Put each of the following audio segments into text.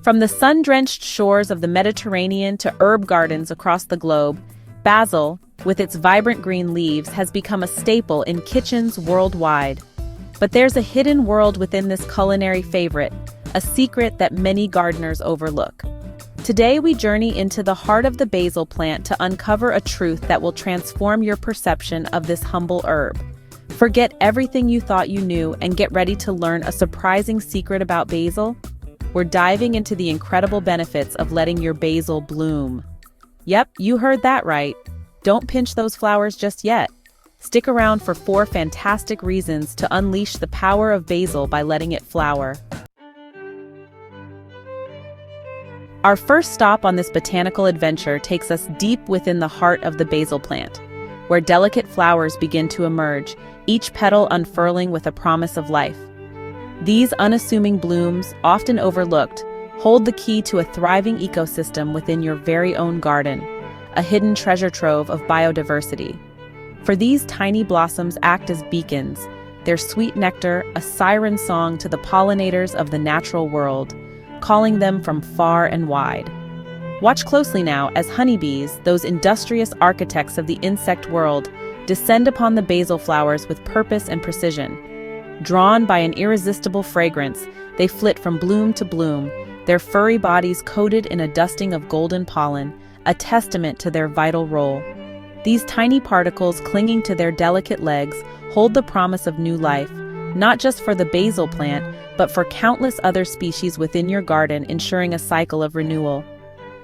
From the sun-drenched shores of the Mediterranean to herb gardens across the globe, basil, with its vibrant green leaves, has become a staple in kitchens worldwide. But there's a hidden world within this culinary favorite, a secret that many gardeners overlook. Today we journey into the heart of the basil plant to uncover a truth that will transform your perception of this humble herb. Forget everything you thought you knew and get ready to learn a surprising secret about basil. We're diving into the incredible benefits of letting your basil bloom. Yep, you heard that right. Don't pinch those flowers just yet. Stick around for 4 fantastic reasons to unleash the power of basil by letting it flower. Our first stop on this botanical adventure takes us deep within the heart of the basil plant, where delicate flowers begin to emerge, each petal unfurling with a promise of life. These unassuming blooms, often overlooked, hold the key to a thriving ecosystem within your very own garden, a hidden treasure trove of biodiversity. For these tiny blossoms act as beacons, their sweet nectar a siren song to the pollinators of the natural world, calling them from far and wide. Watch closely now as honeybees, those industrious architects of the insect world, descend upon the basil flowers with purpose and precision. Drawn by an irresistible fragrance, they flit from bloom to bloom, their furry bodies coated in a dusting of golden pollen, a testament to their vital role. These tiny particles clinging to their delicate legs hold the promise of new life, not just for the basil plant, but for countless other species within your garden, ensuring a cycle of renewal.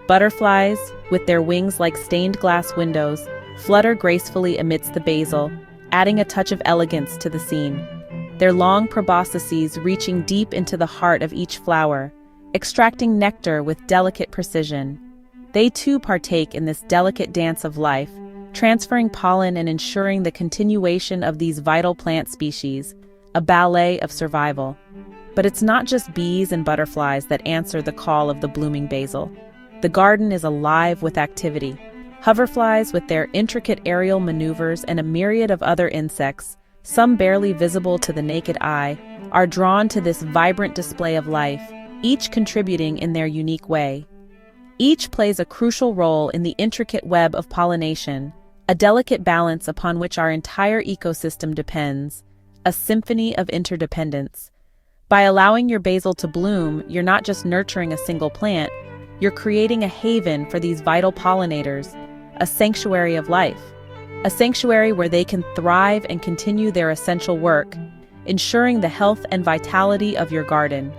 Butterflies, with their wings like stained glass windows, flutter gracefully amidst the basil, adding a touch of elegance to the scene. Their long proboscises reaching deep into the heart of each flower, extracting nectar with delicate precision. They too partake in this delicate dance of life, transferring pollen and ensuring the continuation of these vital plant species, a ballet of survival. But it's not just bees and butterflies that answer the call of the blooming basil. The garden is alive with activity. Hoverflies, with their intricate aerial maneuvers, and a myriad of other insects, some barely visible to the naked eye, are drawn to this vibrant display of life, each contributing in their unique way. Each plays a crucial role in the intricate web of pollination, a delicate balance upon which our entire ecosystem depends, a symphony of interdependence. By allowing your basil to bloom, you're not just nurturing a single plant, you're creating a haven for these vital pollinators, a sanctuary of life. A sanctuary where they can thrive and continue their essential work, ensuring the health and vitality of your garden.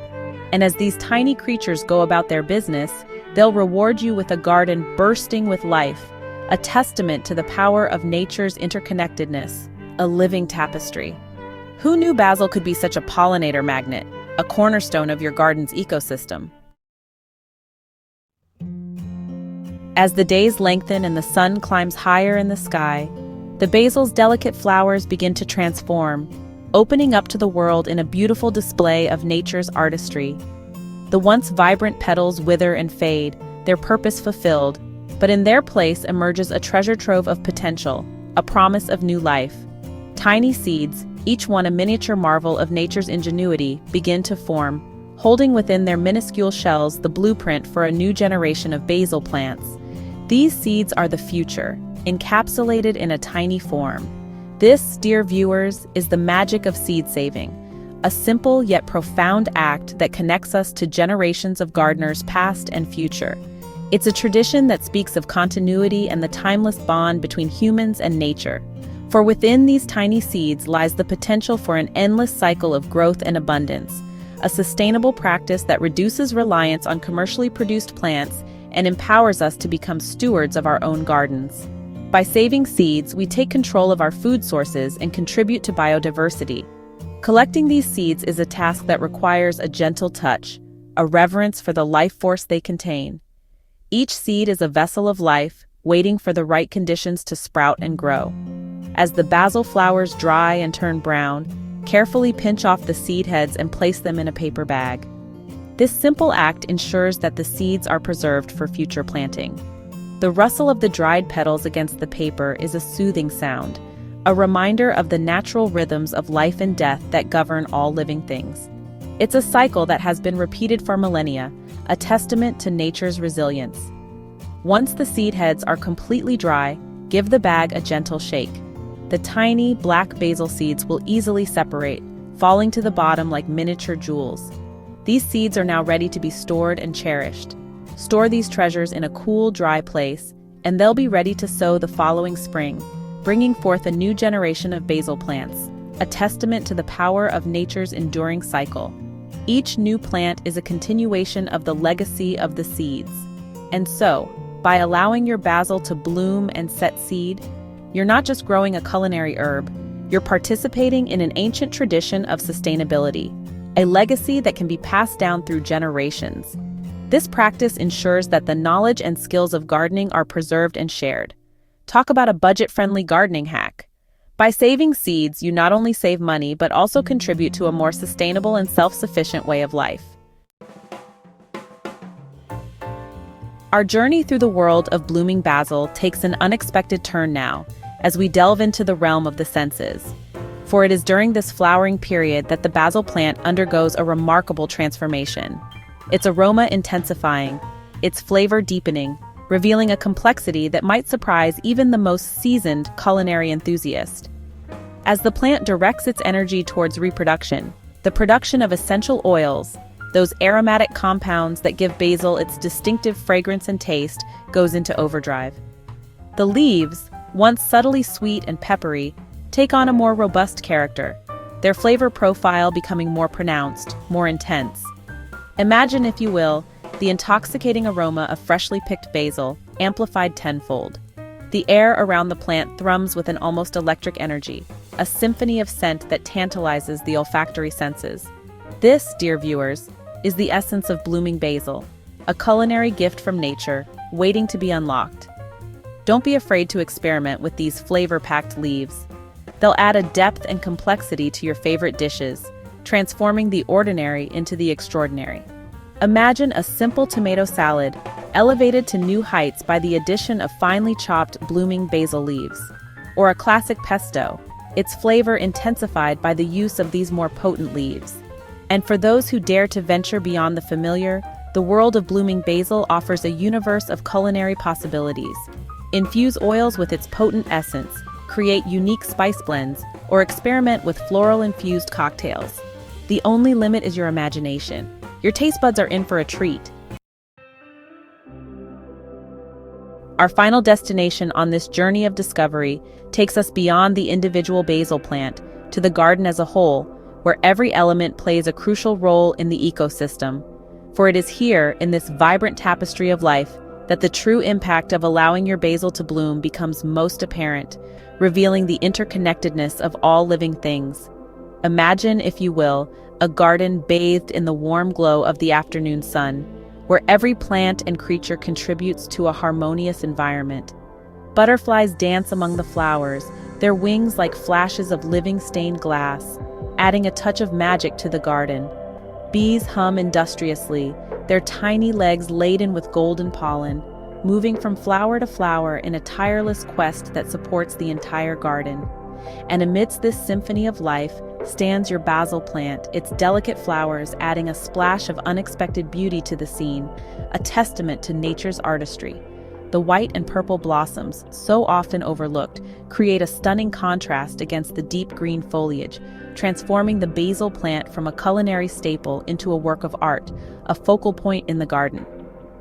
And as these tiny creatures go about their business, they'll reward you with a garden bursting with life, a testament to the power of nature's interconnectedness, a living tapestry. Who knew basil could be such a pollinator magnet, a cornerstone of your garden's ecosystem? As the days lengthen and the sun climbs higher in the sky, the basil's delicate flowers begin to transform, opening up to the world in a beautiful display of nature's artistry. The once vibrant petals wither and fade, their purpose fulfilled, but in their place emerges a treasure trove of potential, a promise of new life. Tiny seeds, each one a miniature marvel of nature's ingenuity, begin to form, holding within their minuscule shells the blueprint for a new generation of basil plants. These seeds are the future, encapsulated in a tiny form. This, dear viewers, is the magic of seed saving, a simple yet profound act that connects us to generations of gardeners past and future. It's a tradition that speaks of continuity and the timeless bond between humans and nature. For within these tiny seeds lies the potential for an endless cycle of growth and abundance, a sustainable practice that reduces reliance on commercially produced plants and empowers us to become stewards of our own gardens. By saving seeds, we take control of our food sources and contribute to biodiversity. Collecting these seeds is a task that requires a gentle touch, a reverence for the life force they contain. Each seed is a vessel of life, waiting for the right conditions to sprout and grow. As the basil flowers dry and turn brown, carefully pinch off the seed heads and place them in a paper bag. This simple act ensures that the seeds are preserved for future planting. The rustle of the dried petals against the paper is a soothing sound, a reminder of the natural rhythms of life and death that govern all living things. It's a cycle that has been repeated for millennia, a testament to nature's resilience. Once the seed heads are completely dry, give the bag a gentle shake. The tiny, black basil seeds will easily separate, falling to the bottom like miniature jewels. These seeds are now ready to be stored and cherished. Store these treasures in a cool, dry place, and they'll be ready to sow the following spring, bringing forth a new generation of basil plants, a testament to the power of nature's enduring cycle. Each new plant is a continuation of the legacy of the seeds. And so, by allowing your basil to bloom and set seed, you're not just growing a culinary herb, you're participating in an ancient tradition of sustainability, a legacy that can be passed down through generations. This practice ensures that the knowledge and skills of gardening are preserved and shared. Talk about a budget-friendly gardening hack. By saving seeds, you not only save money but also contribute to a more sustainable and self-sufficient way of life. Our journey through the world of blooming basil takes an unexpected turn now, as we delve into the realm of the senses. For it is during this flowering period that the basil plant undergoes a remarkable transformation. Its aroma intensifying, its flavor deepening, revealing a complexity that might surprise even the most seasoned culinary enthusiast. As the plant directs its energy towards reproduction, the production of essential oils, those aromatic compounds that give basil its distinctive fragrance and taste, goes into overdrive. The leaves, once subtly sweet and peppery, take on a more robust character, their flavor profile becoming more pronounced, more intense. Imagine, if you will, the intoxicating aroma of freshly picked basil, amplified tenfold. The air around the plant thrums with an almost electric energy, a symphony of scent that tantalizes the olfactory senses. This, dear viewers, is the essence of blooming basil, a culinary gift from nature, waiting to be unlocked. Don't be afraid to experiment with these flavor-packed leaves. They'll add a depth and complexity to your favorite dishes, transforming the ordinary into the extraordinary. Imagine a simple tomato salad elevated to new heights by the addition of finely chopped blooming basil leaves, or a classic pesto, its flavor intensified by the use of these more potent leaves. And for those who dare to venture beyond the familiar, the world of blooming basil offers a universe of culinary possibilities. Infuse oils with its potent essence, create unique spice blends, or experiment with floral-infused cocktails. The only limit is your imagination. Your taste buds are in for a treat. Our final destination on this journey of discovery takes us beyond the individual basil plant to the garden as a whole, where every element plays a crucial role in the ecosystem. For it is here, in this vibrant tapestry of life, that the true impact of allowing your basil to bloom becomes most apparent, revealing the interconnectedness of all living things. Imagine, if you will, a garden bathed in the warm glow of the afternoon sun, where every plant and creature contributes to a harmonious environment. Butterflies dance among the flowers, their wings like flashes of living stained glass, adding a touch of magic to the garden. Bees hum industriously, their tiny legs laden with golden pollen, moving from flower to flower in a tireless quest that supports the entire garden. And amidst this symphony of life stands your basil plant, its delicate flowers adding a splash of unexpected beauty to the scene, a testament to nature's artistry. The white and purple blossoms, so often overlooked, create a stunning contrast against the deep green foliage, transforming the basil plant from a culinary staple into a work of art, a focal point in the garden.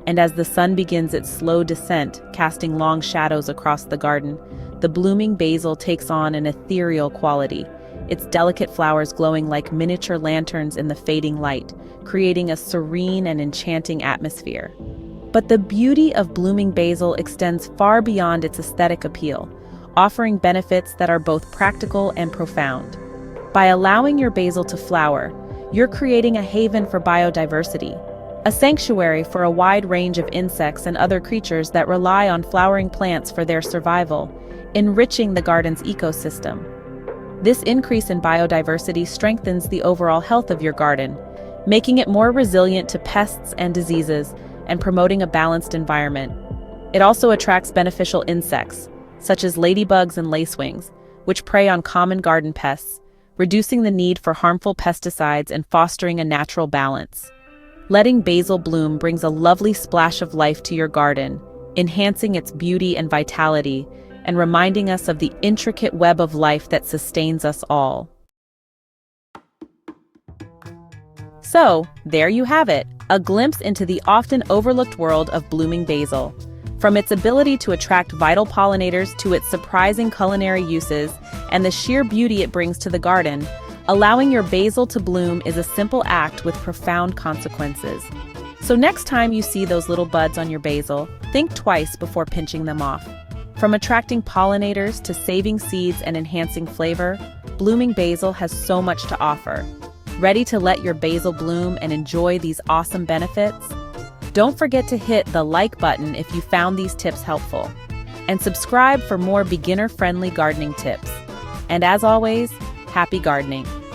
And as the sun begins its slow descent, casting long shadows across the garden, the blooming basil takes on an ethereal quality, its delicate flowers glowing like miniature lanterns in the fading light, creating a serene and enchanting atmosphere. But the beauty of blooming basil extends far beyond its aesthetic appeal, offering benefits that are both practical and profound. By allowing your basil to flower, you're creating a haven for biodiversity, a sanctuary for a wide range of insects and other creatures that rely on flowering plants for their survival, enriching the garden's ecosystem. This increase in biodiversity strengthens the overall health of your garden, making it more resilient to pests and diseases and promoting a balanced environment. It also attracts beneficial insects, such as ladybugs and lacewings, which prey on common garden pests, reducing the need for harmful pesticides and fostering a natural balance. Letting basil bloom brings a lovely splash of life to your garden, enhancing its beauty and vitality, and reminding us of the intricate web of life that sustains us all. So, there you have it, a glimpse into the often overlooked world of blooming basil. From its ability to attract vital pollinators to its surprising culinary uses and the sheer beauty it brings to the garden, allowing your basil to bloom is a simple act with profound consequences. So next time you see those little buds on your basil, think twice before pinching them off. From attracting pollinators to saving seeds and enhancing flavor, blooming basil has so much to offer. Ready to let your basil bloom and enjoy these awesome benefits? Don't forget to hit the like button if you found these tips helpful, and subscribe for more beginner-friendly gardening tips. And as always, happy gardening!